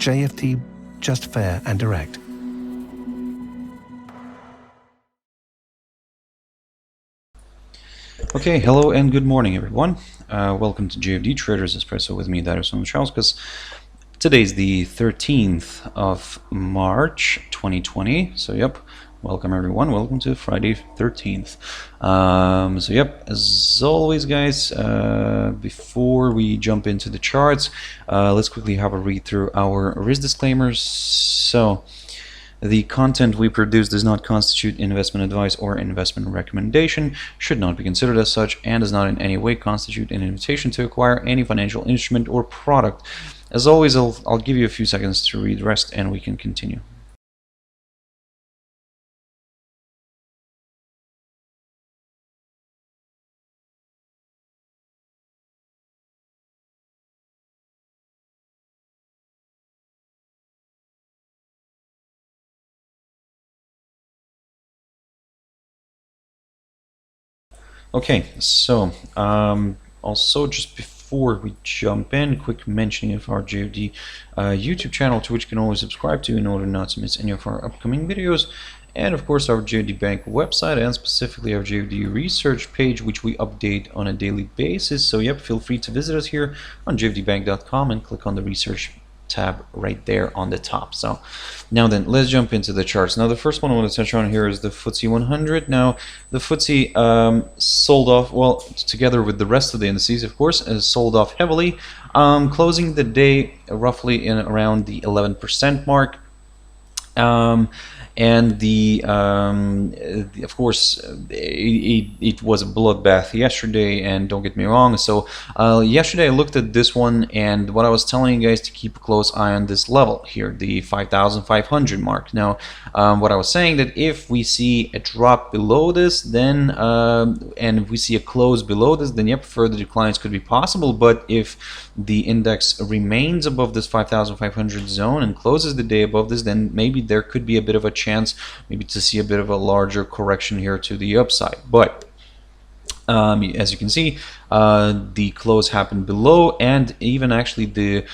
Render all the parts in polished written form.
JFD, just fair and direct. Okay, hello and good morning, everyone. Welcome to JFD Traders Espresso with me, Darius Anucauskas. Today's the 13th of March 2020. So, yep, welcome everyone. Welcome to Friday 13th. As always, guys, before we jump into the charts, let's quickly have a read through our risk disclaimers. So, the content we produce does not constitute investment advice or investment recommendation, should not be considered as such, and does not in any way constitute an invitation to acquire any financial instrument or product. As always, I'll give you a few seconds to read the rest and we can continue. Okay, so also just before we jump in, quick mentioning of our JFD YouTube channel, to which you can always subscribe to in order not to miss any of our upcoming videos, and of course our JFD Bank website, and specifically our JFD research page, which we update on a daily basis. So yep, feel free to visit us here on jfdbank.com and click on the research tab right there on the top. So now then, let's jump into the charts. Now the first one I want to touch on here is the FTSE 100. Now the FTSE sold off, well, together with the rest of the indices, of course, sold off heavily, closing the day roughly in around the 11% mark. And of course, it was a bloodbath yesterday, and don't get me wrong. So yesterday I looked at this one, and what I was telling you guys to keep a close eye on this level here, the 5,500 mark. Now, what I was saying, that if we see a drop below this, then and if we see a close below this, then yep, further declines could be possible. But if the index remains above this 5,500 zone and closes the day above this, then maybe there could be a bit of a chance maybe to see a bit of a larger correction here to the upside. But as you can see, the close happened below, and even actually the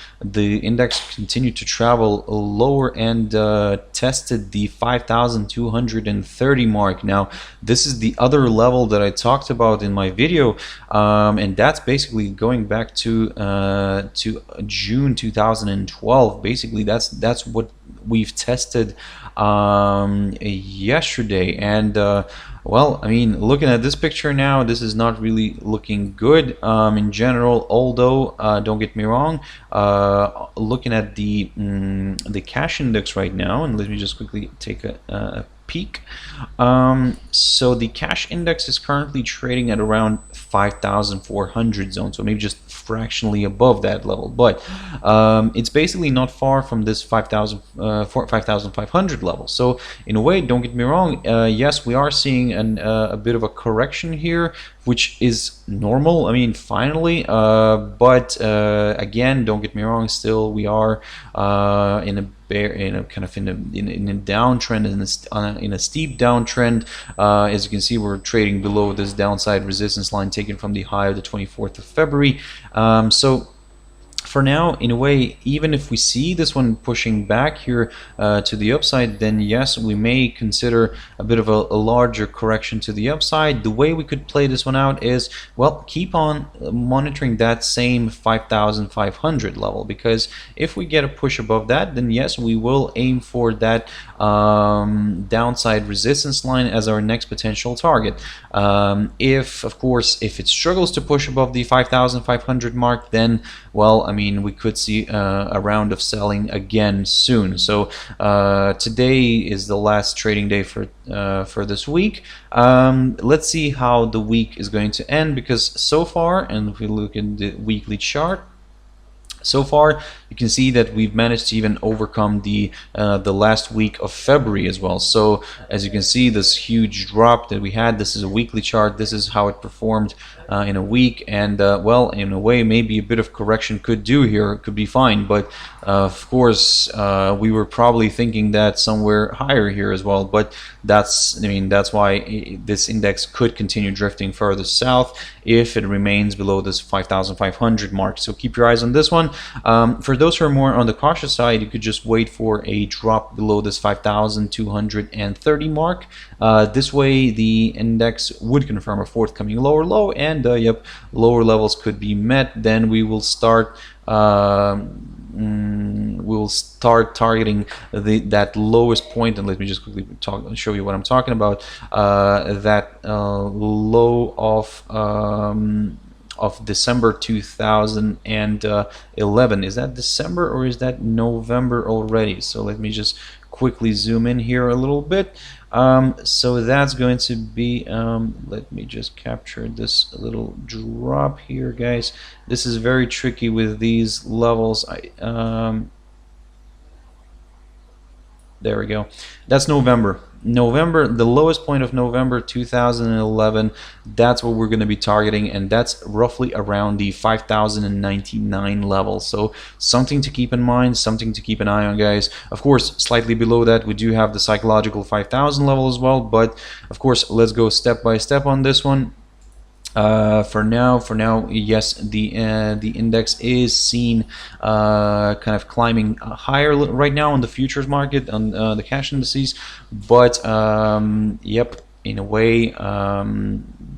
index continued to travel lower and tested the 5,230 mark. Now this is the other level that I talked about in my video, and that's basically going back to June 2012. Basically that's what we've tested yesterday. And well, I mean, looking at this picture now, this is not really looking good in general, although don't get me wrong, looking at the cash index right now, and let me just quickly take a peak. So the cash index is currently trading at around 5,400 zone, so maybe just fractionally above that level, but it's basically not far from this 5,500 level. So in a way, don't get me wrong, yes, we are seeing a bit of a correction here, which is normal, I mean, finally, but again, don't get me wrong, still we are in a downtrend, in a steep downtrend. As you can see, we're trading below this downside resistance line taken from the high of the 24th of February. So for now, in a way, even if we see this one pushing back here to the upside, then yes, we may consider a bit of a larger correction to the upside. The way we could play this one out is, well, keep on monitoring that same 5,500 level, because if we get a push above that, then yes, we will aim for that downside resistance line as our next potential target. If, of course, if it struggles to push above the 5,500 mark, then, well, I mean, we could see a round of selling again soon. So today is the last trading day for this week. Let's see how the week is going to end, because so far, and if we look at the weekly chart, so far you can see that we've managed to even overcome the last week of February as well. So as you can see, this huge drop that we had, this is a weekly chart, this is how it performed in a week, and well, in a way, maybe a bit of correction could do here, could be fine. But of course, we were probably thinking that somewhere higher here as well. But that's, I mean, that's why this index could continue drifting further south if it remains below this 5,500 mark. So keep your eyes on this one. For those who are more on the cautious side, you could just wait for a drop below this 5,230 mark. This way the index would confirm a forthcoming lower low, and yep, lower levels could be met. Then we will start targeting that lowest point, and let me just quickly show you what I'm talking about. That low of December 2011. Is that December or is that November already? So let me just quickly zoom in here a little bit. So that's going to be, let me just capture this little drop here, guys. This is very tricky with these levels. There we go. That's November, the lowest point of November 2011. That's what we're going to be targeting, and that's roughly around the 5,099 level. So something to keep in mind, something to keep an eye on, guys. Of course, slightly below that we do have the psychological 5,000 level as well, but of course let's go step by step on this one. For now, yes, the index is seen kind of climbing higher right now on the futures market, on the cash indices, but yep, in a way,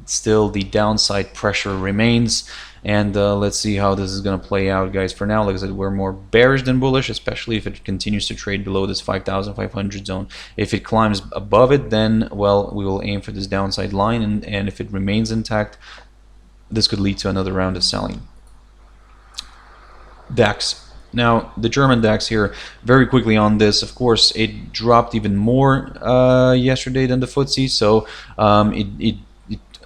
still the downside pressure remains. And let's see how this is going to play out, guys. For now, like I said, we're more bearish than bullish, especially if it continues to trade below this 5,500 zone. If it climbs above it, then, well, we will aim for this downside line, and if it remains intact, this could lead to another round of selling. DAX. Now, the German DAX here, very quickly on this, of course, it dropped even more yesterday than the FTSE, so it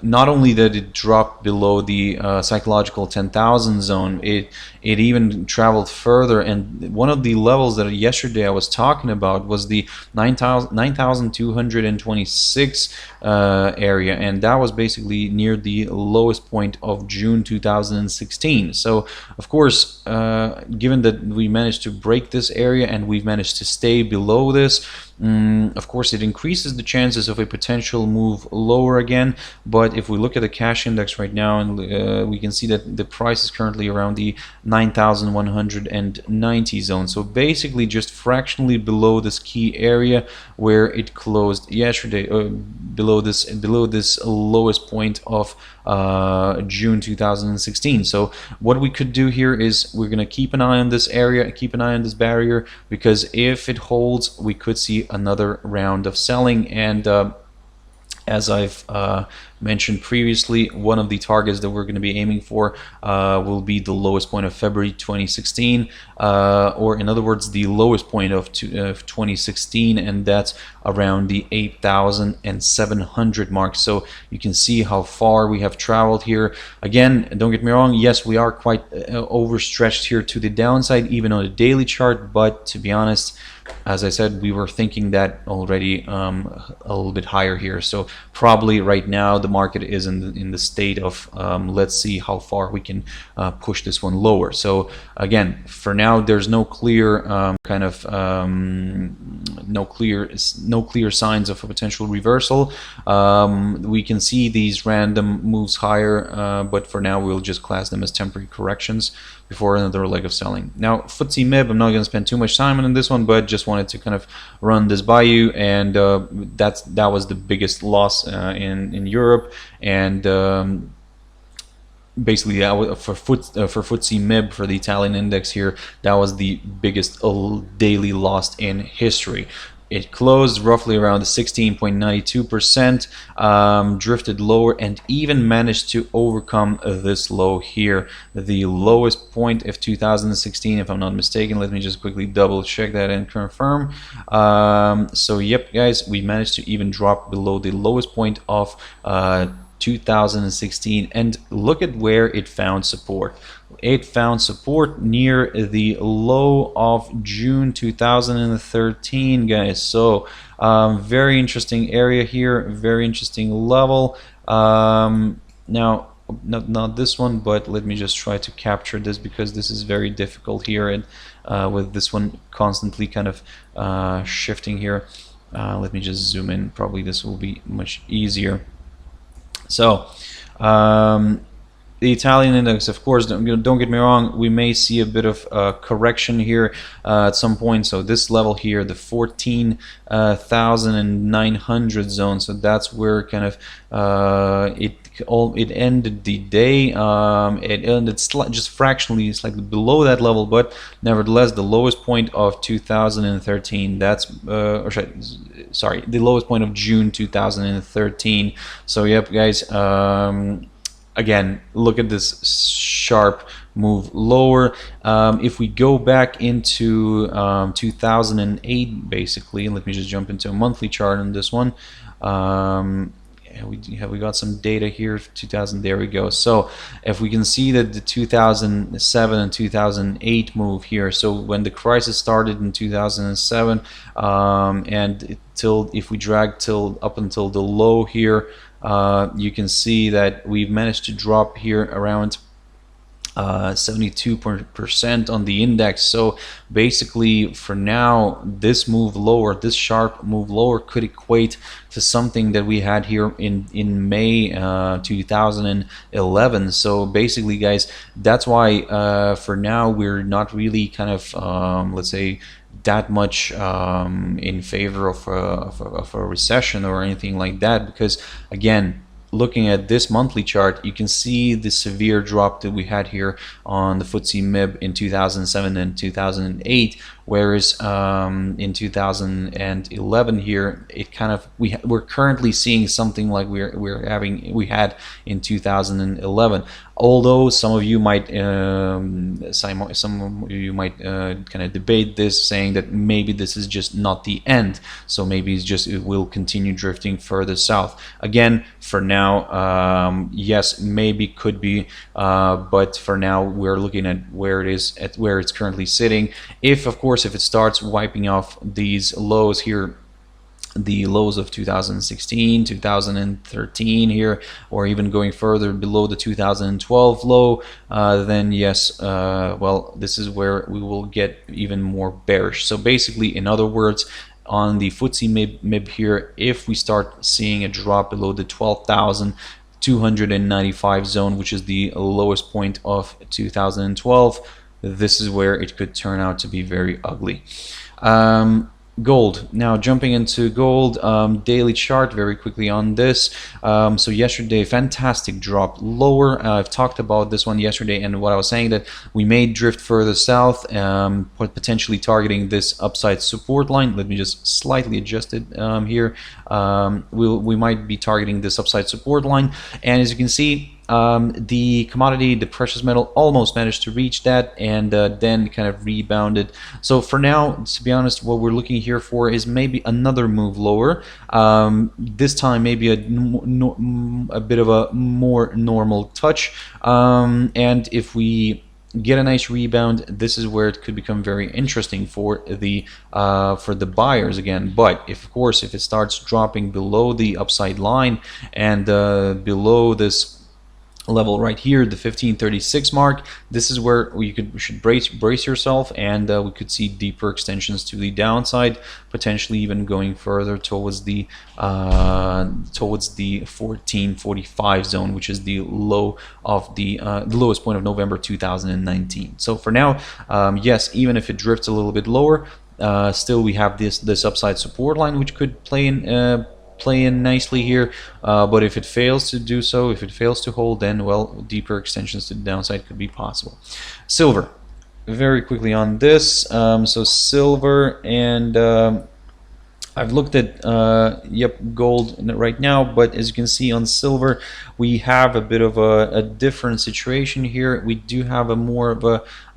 not only that it dropped below the psychological 10,000 zone, it even traveled further, and one of the levels that yesterday I was talking about was the 9,226 area, and that was basically near the lowest point of June 2016. So of course, given that we managed to break this area and we've managed to stay below this, of course it increases the chances of a potential move lower again. But if we look at the cash index right now, and we can see that the price is currently around the 9,190 zone, so basically just fractionally below this key area where it closed yesterday, below this lowest point of June 2016. So what we could do here is we're going to keep an eye on this area, keep an eye on this barrier, because if it holds, we could see another round of selling. And as I've mentioned previously, one of the targets that we're going to be aiming for will be the lowest point of February 2016, or in other words, the lowest point of 2016, and that's around the 8,700 mark. So you can see how far we have traveled here. Again, don't get me wrong, yes, we are quite overstretched here to the downside, even on a daily chart, but to be honest, as I said, we were thinking that already a little bit higher here. So probably right now the market is in the state of let's see how far we can push this one lower. So again, for now there's no clear no clear signs of a potential reversal. We can see these random moves higher, but for now we'll just class them as temporary corrections before another leg of selling. Now, FTSE MIB, I'm not going to spend too much time on this one, but just wanted to kind of run this by you. And that was the biggest loss in Europe, and basically for FTSE MIB, for the Italian index here, that was the biggest daily loss in history. It closed roughly around the 16.92%, drifted lower, and even managed to overcome this low here, the lowest point of 2016, if I'm not mistaken. Let me just quickly double check that and confirm. So yep, guys, we managed to even drop below the lowest point of 2016, and look at where it found support. It found support near the low of June 2013, guys. So very interesting area here, very interesting level. Now not this one, but let me just try to capture this because this is very difficult here, and with this one constantly kind of shifting here. Let me just zoom in. Probably this will be much easier. So the Italian index, of course, don't get me wrong, we may see a bit of correction here at some point. So this level here, the 14,900 zone, so that's where kind of it ended the day. It ended just fractionally, slightly below that level, but nevertheless the lowest point of 2013. That's sorry, the lowest point of June 2013. So yep, guys. Again, look at this sharp move lower. If we go back into 2008, basically, let me just jump into a monthly chart on this one. We got some data here, 2000, there we go. So if we can see that the 2007 and 2008 move here, so when the crisis started in 2007, and if we drag up until the low here, you can see that we've managed to drop here around 72% on the index. So basically for now, this move lower, this sharp move lower, could equate to something that we had here in May 2011. So basically, guys, that's why for now we're not really kind of let's say that much in favor of a recession or anything like that, because again, looking at this monthly chart, you can see the severe drop that we had here on the FTSE MIB in 2007 and 2008, whereas in 2011 here, it kind of we're currently seeing something like we had in 2011. Although some of you might kind of debate this, saying that maybe this is just not the end, so maybe it will continue drifting further south. Again, for now, yes, maybe could be, but for now we're looking at where it is, at where it's currently sitting. If of course if it starts wiping off these lows here, the lows of 2016, 2013 here, or even going further below the 2012 low, then yes, well, this is where we will get even more bearish. So basically, in other words, on the FTSE MIB here, if we start seeing a drop below the 12,295 zone, which is the lowest point of 2012, this is where it could turn out to be very ugly. Gold. Now jumping into gold, daily chart very quickly on this. So yesterday, fantastic drop lower. I've talked about this one yesterday, and what I was saying that we may drift further south, potentially targeting this upside support line. Let me just slightly adjust it here. We might be targeting this upside support line, and as you can see, the commodity, the precious metal, almost managed to reach that, and then kind of rebounded. So for now, to be honest, what we're looking here for is maybe another move lower. This time maybe a bit of a more normal touch, and if we get a nice rebound, this is where it could become very interesting for the buyers again. But of course, if it starts dropping below the upside line and below this level right here, the 1536 mark, this is where you should brace yourself, and we could see deeper extensions to the downside, potentially even going further towards the 1445 zone, which is the low of the lowest point of November 2019. So for now, yes, even if it drifts a little bit lower, still we have this upside support line, which could play in nicely here, but if it fails to do so, if it fails to hold, then well, deeper extensions to the downside could be possible. Silver, very quickly on this. So silver, and I've looked at gold right now, but as you can see on silver, we have a bit of a different situation here. We do have a more of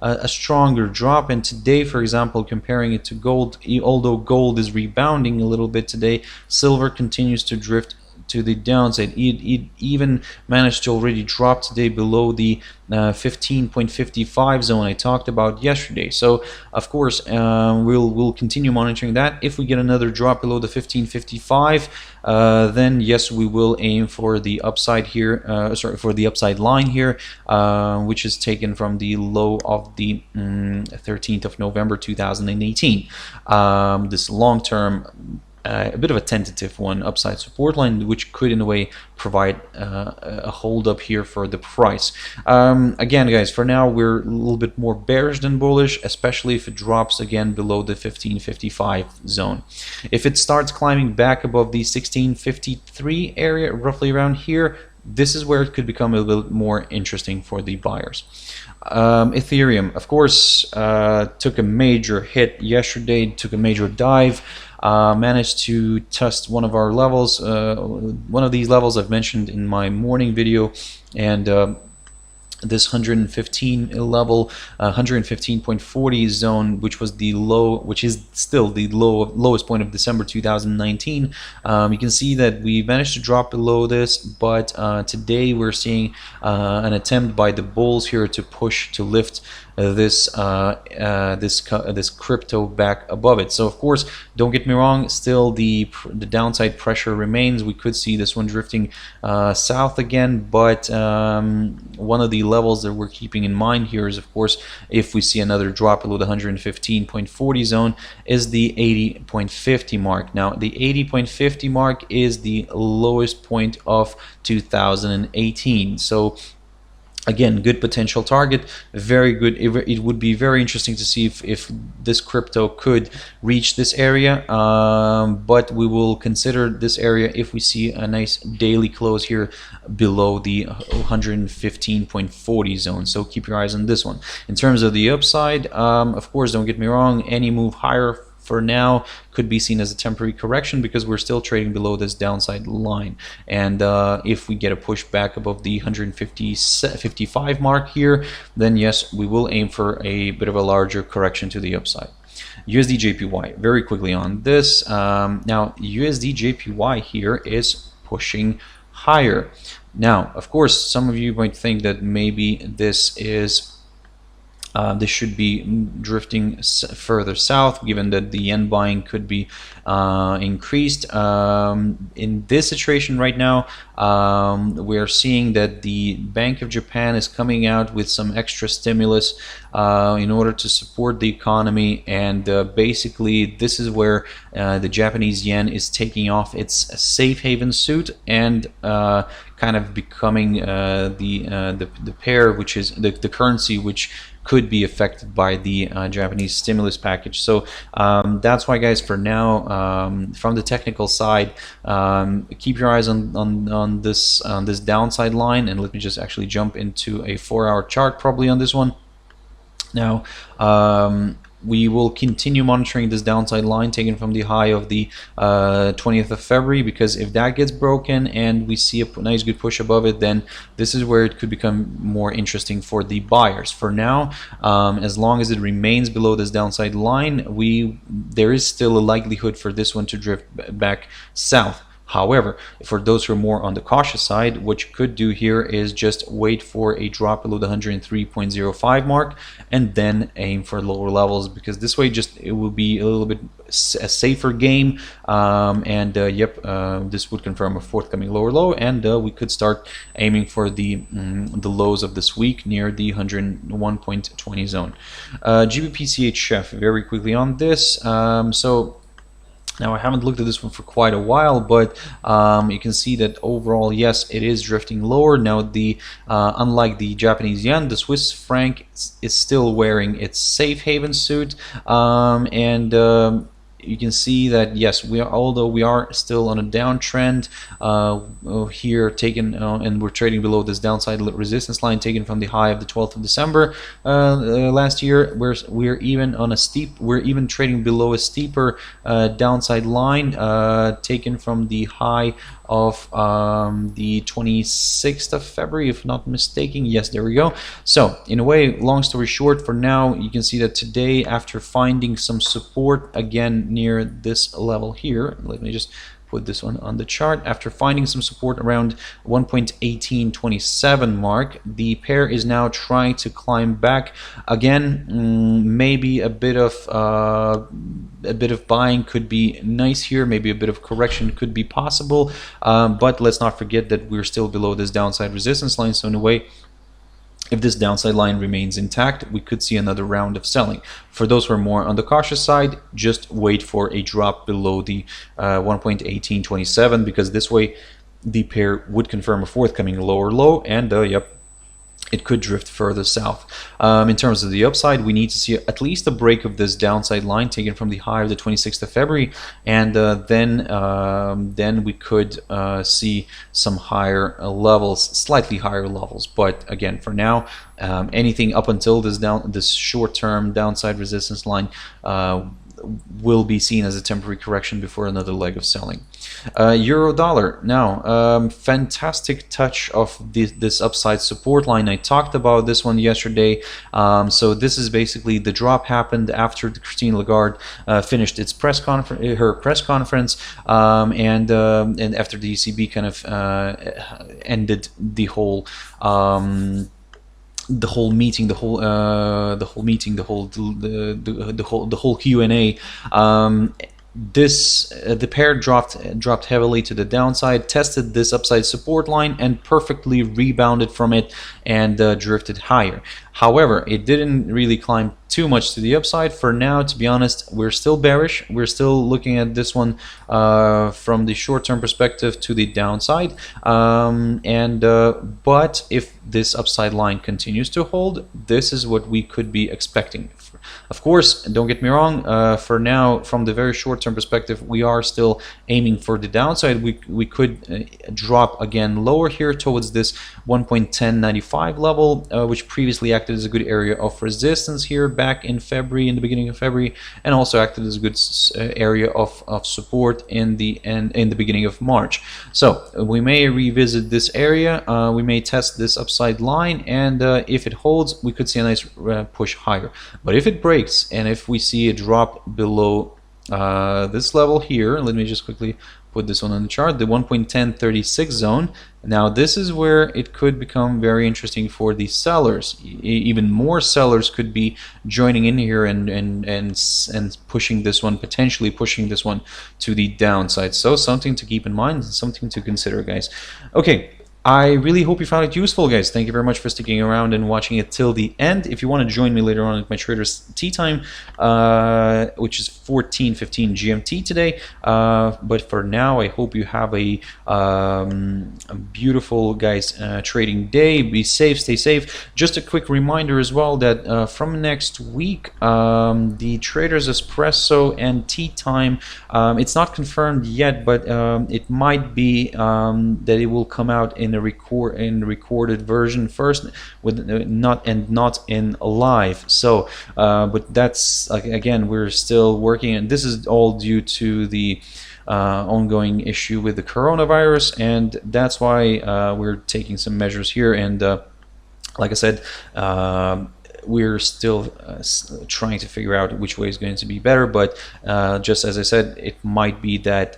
a stronger drop, and today, for example, comparing it to gold, although gold is rebounding a little bit today, silver continues to drift to the downside. It even managed to already drop today below the 15.55 zone I talked about yesterday. So of course we'll continue monitoring that. If we get another drop below the 15.55, then yes, we will aim for the upside here, for the upside line here, which is taken from the low of the 13th of November 2018. This long-term, a bit of a tentative one, upside support line, which could in a way provide a hold up here for the price. Again guys, for now we're a little bit more bearish than bullish, especially if it drops again below the 15.55 zone. If it starts climbing back above the 16.53 area, roughly around here, this is where it could become a little bit more interesting for the buyers. Ethereum, of course, took a major hit yesterday, took a major dive. Managed to test one of our levels, one of these levels I've mentioned in my morning video, and this 115 level, 115.40 zone, which was the low, which is still the lowest point of December 2019. You can see that we managed to drop below this, but today we're seeing an attempt by the bulls here to push to lift this crypto back above it. So of course, don't get me wrong, still the downside pressure remains. We could see this one drifting south again, but one of the levels that we're keeping in mind here is, of course, if we see another drop below the 115.40 zone, is the 80.50 mark. Now the 80.50 mark is the lowest point of 2018. So again, good potential target, very good. It would be very interesting to see if this crypto could reach this area, but we will consider this area if we see a nice daily close here below the 115.40 zone. So keep your eyes on this one. In terms of the upside, of course, don't get me wrong, any move higher for now could be seen as a temporary correction because we're still trading below this downside line. And if we get a push back above the 155 mark here, then yes, we will aim for a bit of a larger correction to the upside. USDJPY, very quickly on this. Now USDJPY here is pushing higher. Now of course, some of you might think that maybe this is this should be drifting further south, given that the yen buying could be increased. In this situation right now, we are seeing that the Bank of Japan is coming out with some extra stimulus in order to support the economy, and basically this is where the Japanese yen is taking off its safe haven suit and kind of becoming the pair, which is the currency which could be affected by the Japanese stimulus package. So that's why, guys, for now, from the technical side, keep your eyes on this downside line, and let me just actually jump into a 4-hour chart probably on this one. Now we will continue monitoring this downside line taken from the high of the 20th of February, because if that gets broken and we see a nice good push above it, then this is where it could become more interesting for the buyers. For now, as long as it remains below this downside line, there is still a likelihood for this one to drift back south. However, for those who are more on the cautious side, what you could do here is just wait for a drop below the 103.05 mark and then aim for lower levels, because this way it will be a little bit a safer game, this would confirm a forthcoming lower low, and we could start aiming for the lows of this week near the 101.20 zone. GBPCHF, very quickly on this. Now, I haven't looked at this one for quite a while, but you can see that overall, yes, it is drifting lower. Now, unlike the Japanese yen, the Swiss franc is still wearing its safe haven suit, you can see that yes, although we are still on a downtrend here, taken and we're trading below this downside resistance line taken from the high of the 12th of December last year. We're even trading below a steeper downside line taken from the high of the 26th of February, if not mistaken. Yes, there we go. So in a way, long story short, for now, you can see that today, after finding some support again near this level here, let me just put this one on the chart. After finding some support around 1.1827 mark, the pair is now trying to climb back again. Maybe a bit of buying could be nice here. Maybe a bit of correction could be possible, but let's not forget that we're still below this downside resistance line. So in a way, if this downside line remains intact, we could see another round of selling. For those who are more on the cautious side, just wait for a drop below the 1.1827, because this way the pair would confirm a forthcoming lower low, and yep, it could drift further south. In terms of the upside, we need to see at least a break of this downside line taken from the high of the 26th of February, and then we could see some higher levels, slightly higher levels. But again, for now, anything up until this short-term downside resistance line will be seen as a temporary correction before another leg of selling. Euro dollar now, fantastic touch of this upside support line. I talked about this one yesterday. So this is basically the drop happened after Christine Lagarde finished its press conference, and after the ECB kind of ended the whole meeting, the whole Q&A. The pair dropped heavily to the downside, tested this upside support line, and perfectly rebounded from it and drifted higher. However, it didn't really climb too much to the upside. For now, to be honest, we're still bearish. We're still looking at this one from the short-term perspective to the downside. But if this upside line continues to hold, this is what we could be expecting. Of course, don't get me wrong, for now, from the very short-term perspective, we are still aiming for the downside. We could drop again lower here towards this 1.1095 level, which previously acted as a good area of resistance here back in February, in the beginning of February, and also acted as a good area of support in the beginning of March. So we may revisit this area, we may test this upside line, and if it holds, we could see a nice push higher. But if it breaks, and if we see a drop below this level here, let me just quickly put this one on the chart, the 1.1036 zone. Now this is where it could become very interesting for the sellers. Even more sellers could be joining in here and pushing this one, potentially pushing this one to the downside. So something to keep in mind, something to consider, guys. Okay, I really hope you found it useful, guys. Thank you very much for sticking around and watching it till the end. If you want to join me later on at my trader's tea time, which is 14:15 GMT today. But for now, I hope you have a beautiful, guys, trading day. Be safe, stay safe. Just a quick reminder as well that from next week, the traders Espresso and tea time, it's not confirmed yet, but it might be that it will come out in a recorded version first, with not in live. So but that's, again, we're still working, and this is all due to the ongoing issue with the coronavirus, and that's why we're taking some measures here. And like I said, we're still trying to figure out which way is going to be better, but just as I said, it might be that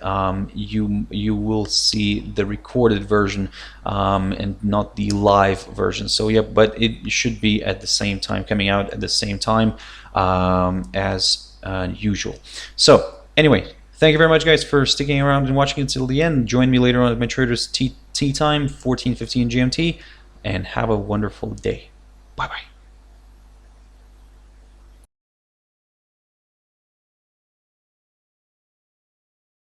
you will see the recorded version and not the live version. So yeah, but it should be at the same time, coming out at the same time as usual. So anyway, thank you very much, guys, for sticking around and watching until the end. Join me later on at my trader's tea time, 14:15 GMT, and have a wonderful day. Bye bye.